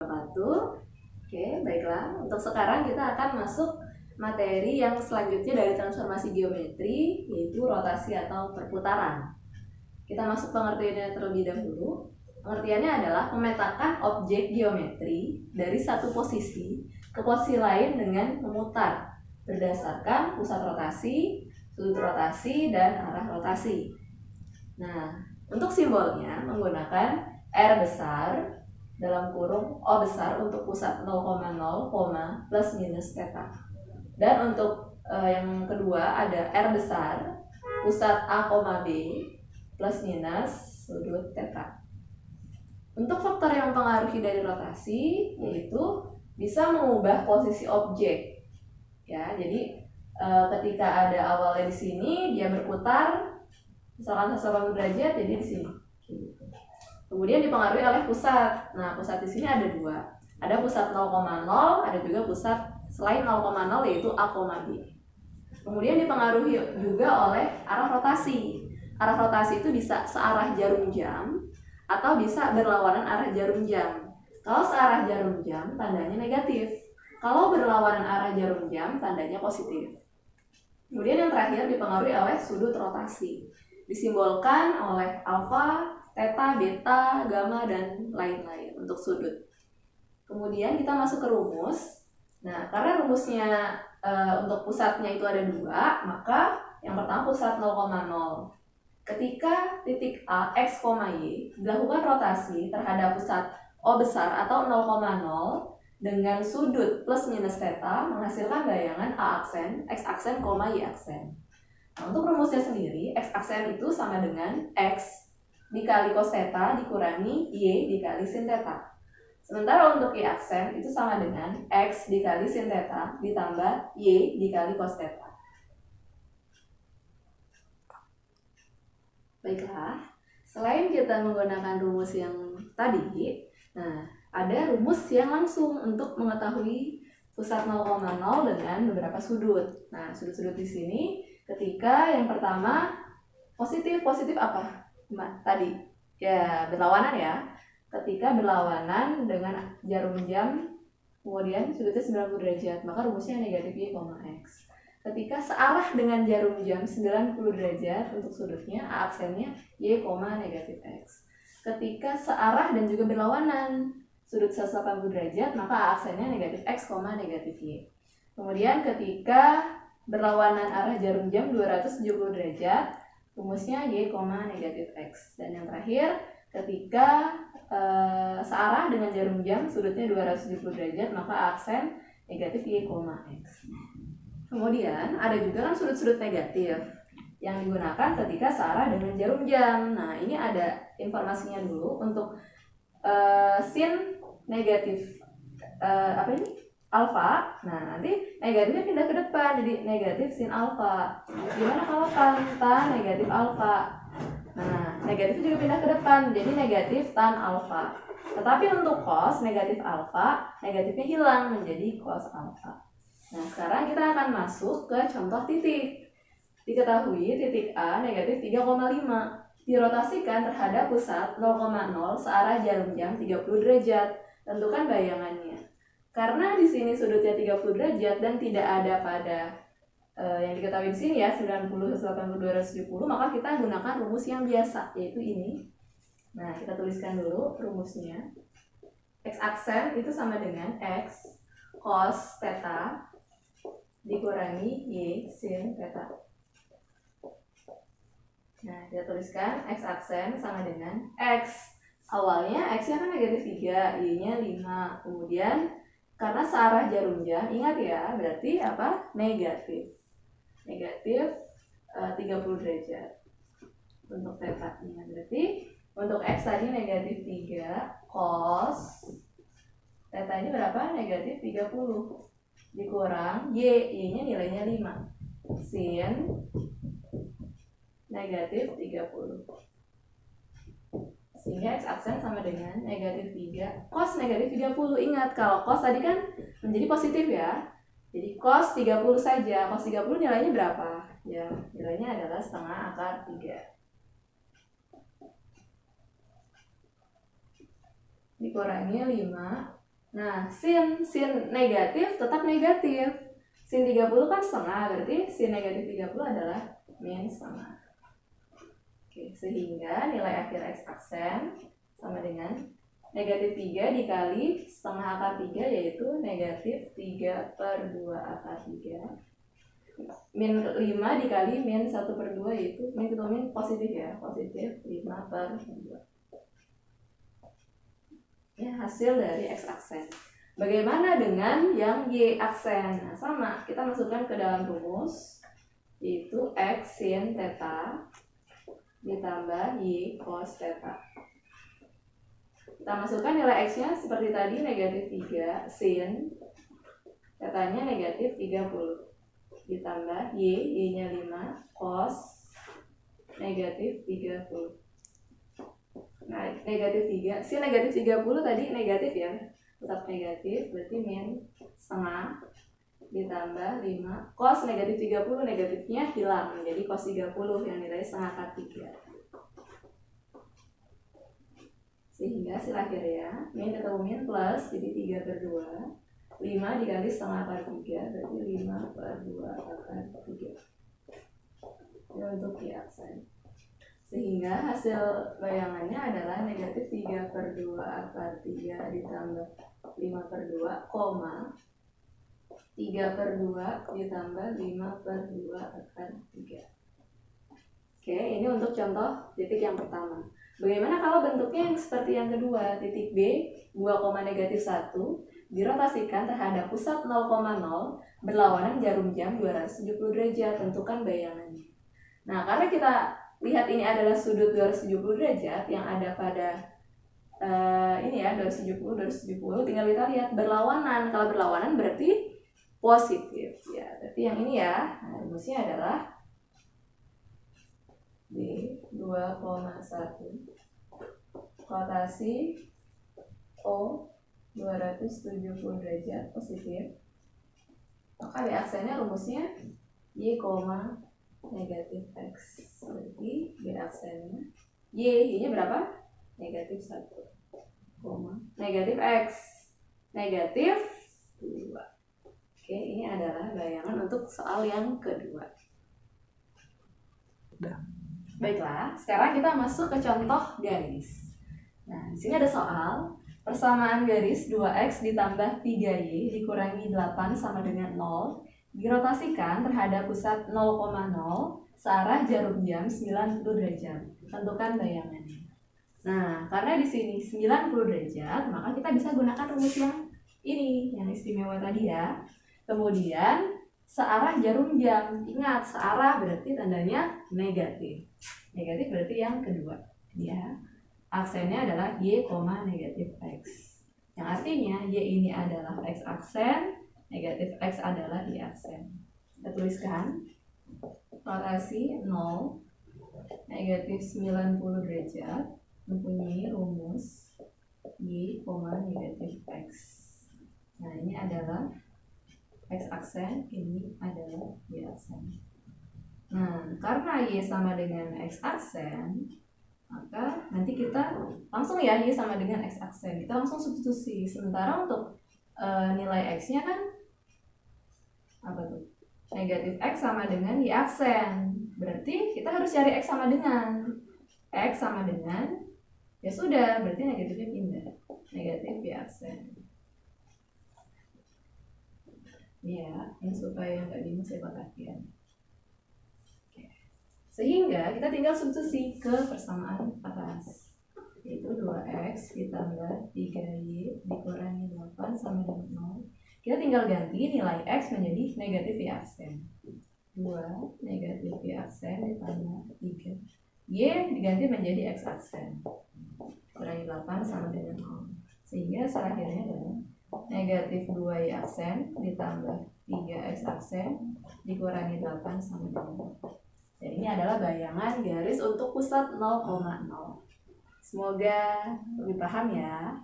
Oke, baiklah. Untuk sekarang kita akan masuk materi yang selanjutnya dari transformasi geometri, yaitu rotasi atau perputaran. Kita masuk pengertiannya terlebih dahulu. Pengertiannya adalah memetakan objek geometri dari satu posisi ke posisi lain dengan memutar berdasarkan pusat rotasi, sudut rotasi, dan arah rotasi. Nah, untuk simbolnya menggunakan R besar dalam kurung O besar untuk pusat 0,0, plus minus theta. Dan untuk yang kedua ada R besar pusat A, B plus minus sudut theta. Untuk faktor yang mempengaruhi dari rotasi yaitu bisa mengubah posisi objek. Ya, jadi ketika ada awalnya di sini dia berputar misalkan 180 derajat, jadi di sini. Kemudian dipengaruhi oleh pusat. Nah, pusat di sini ada dua. Ada pusat 0,0, ada juga pusat selain 0,0 yaitu A, B. Kemudian dipengaruhi juga oleh arah rotasi. Arah rotasi itu bisa searah jarum jam atau bisa berlawanan arah jarum jam. Kalau searah jarum jam, tandanya negatif. Kalau berlawanan arah jarum jam, tandanya positif. Kemudian yang terakhir dipengaruhi oleh sudut rotasi. Disimbolkan oleh alfa, theta, beta, gamma, dan lain-lain untuk sudut. Kemudian kita masuk ke rumus. Nah, karena rumusnya untuk pusatnya itu ada dua, maka yang pertama pusat 0,0. Ketika titik A, X, Y dilakukan rotasi terhadap pusat O besar atau 0,0 dengan sudut plus minus theta menghasilkan bayangan A aksen, X aksen, Y aksen. Nah, untuk rumusnya sendiri, X aksen itu sama dengan X dikali cos theta dikurangi Y dikali sin theta. Sementara untuk Y aksen itu sama dengan X dikali sin theta ditambah Y dikali cos theta. Baiklah, selain kita menggunakan rumus yang tadi, nah ada rumus yang langsung untuk mengetahui pusat 0,0 dengan beberapa sudut. Nah, sudut-sudut di sini ketika yang pertama positif apa? Tadi ya berlawanan ya. Ketika berlawanan dengan jarum jam kemudian sudutnya 90 derajat, maka rumusnya negatif Y, X. Ketika searah dengan jarum jam 90 derajat untuk sudutnya, A aksennya Y, negatif X. Ketika searah dan juga berlawanan sudut 180 derajat, maka A aksennya negatif X, negatif Y. Kemudian ketika berlawanan arah jarum jam 270 derajat, rumusnya Y, negatif X. Dan yang terakhir, ketika searah dengan jarum jam sudutnya 270 derajat, maka aksen negatif Y, X. Kemudian ada juga kan sudut-sudut negatif yang digunakan ketika searah dengan jarum jam. Nah, ini ada informasinya dulu untuk sin negatif alfa. Nah, nanti negatifnya pindah ke depan jadi negatif sin alfa. Gimana kalau tan negatif alfa? Nah, negatifnya juga pindah ke depan jadi negatif tan alfa. Tetapi untuk cos negatif alfa, negatifnya hilang menjadi cos alfa. Nah, sekarang kita akan masuk ke contoh titik. Diketahui titik A negatif 3,5 dirotasikan terhadap pusat 0,0 searah jarum jam 30 derajat. Tentukan bayangannya. Karena di sini sudutnya 30 derajat dan tidak ada pada yang diketahui di sini ya 90, 180, 270, maka kita gunakan rumus yang biasa yaitu ini. Nah, kita tuliskan dulu rumusnya. X aksen itu sama dengan X cos theta dikurangi Y sin theta. Nah, kita tuliskan X aksen sama dengan X. Awalnya X-nya kan negatif 3, Y-nya 5. Kemudian karena searah jarum jam, ingat ya, berarti apa? Negatif 30 derajat untuk theta-nya. Berarti untuk X tadi negatif 3 cos theta ini berapa? Negatif 30 dikurang Y-nya nilainya 5 sin negatif 30. Sehingga X aksen sama dengan negatif 3 cos negatif 30. Ingat kalau cos tadi kan menjadi positif ya. Jadi cos 30 saja. Cos 30 nilainya berapa? Ya, nilainya adalah setengah akar 3. Dikurangi 5 Nah, sin negatif tetap negatif. Sin 30 kan setengah, berarti sin negatif 30 adalah min setengah. Oke, sehingga nilai akhir x aksen sama dengan negatif 3 dikali setengah akar 3, yaitu negatif 3/2 akar 3. Min 5 dikali min 1/2, yaitu min ketemu min positif ya, positif 5/2. Ya, hasil dari x aksen. Bagaimana dengan yang y aksen? Nah, sama, kita masukkan ke dalam rumus, yaitu x sin theta ditambah y cos theta. Kita masukkan nilai x-nya seperti tadi, negatif 3 sin theta-nya negatif 30 ditambah y-nya 5 cos negatif 30. Nah, negatif 3, sin negatif 30 tadi negatif ya, tetap negatif, berarti min setengah ditambah 5 cos negatif 30, negatifnya hilang menjadi cos 30 yang nilai setengah akar 3. Sehingga hasil akhirnya min ketemu min plus, jadi 3/2, 5 dikali setengah akar 3, berarti 5/2 akar 3. Ini untuk y aksen. Sehingga hasil bayangannya adalah negatif 3/2 akar 3 ditambah 5/2, 3/2 ditambah 5/2 akar 3. Oke, ini untuk contoh titik yang pertama. Bagaimana kalau bentuknya yang seperti yang kedua? Titik B, 2,-1 dirotasikan terhadap pusat 0,0 berlawanan jarum jam 270 derajat. Tentukan bayangannya. Nah, karena kita lihat ini adalah sudut 270 derajat yang ada pada ini ya, 270, tinggal kita lihat berlawanan. Kalau berlawanan berarti positif ya. Berarti yang ini ya. Nah, rumusnya adalah B 2,1 rotasi O 270 derajat positif. Maka B aksennya rumusnya Y, negatif X. Berarti B aksennya Y-nya berapa? Negatif 1, negatif X, negatif 2. Oke, ini adalah bayangan untuk soal yang kedua. Baiklah, sekarang kita masuk ke contoh garis. Nah, di sini ada soal persamaan garis 2x ditambah 3y dikurangi 8 sama dengan 0 dirotasikan terhadap pusat 0,0 searah jarum jam 90 derajat. Tentukan bayangannya. Nah, karena di sini 90 derajat, maka kita bisa gunakan rumus yang ini, yang istimewa tadi ya. Kemudian searah jarum jam. Ingat, searah berarti tandanya negatif. Negatif berarti yang kedua ya. Aksennya adalah Y, negatif X. Yang artinya Y ini adalah X aksen, negatif X adalah Y aksen. Kita tuliskan rotasi 0, negatif 90 derajat mempunyai rumus Y, negatif X. Nah, ini adalah X aksen, ini adalah Y aksen. Nah, karena Y sama dengan X aksen, maka nanti kita langsung ya Y sama dengan X aksen. Kita langsung substitusi. Sementara untuk nilai X-nya kan apa tuh? Negatif X sama dengan Y aksen. Berarti kita harus cari X sama dengan. X sama dengan, ya sudah, berarti negatifnya pindah. Negatif Y aksen. Ya, ini supaya nggak bingung saya perhatian. Sehingga kita tinggal substitusi ke persamaan atas, yaitu 2x ditambah 3y dikurangi 8 sama dengan 0. Kita tinggal ganti nilai x menjadi negatif y aksen. 2 negatif y aksen ditambah 3. Y diganti menjadi x aksen. Kurangi 8 sama dengan 0. Sehingga akhirnya adalah negatif 2y aksen ditambah 3x aksen dikurangi 8 sama dengan 0. Dan ini adalah bayangan garis untuk pusat 0,0. Semoga lebih paham ya.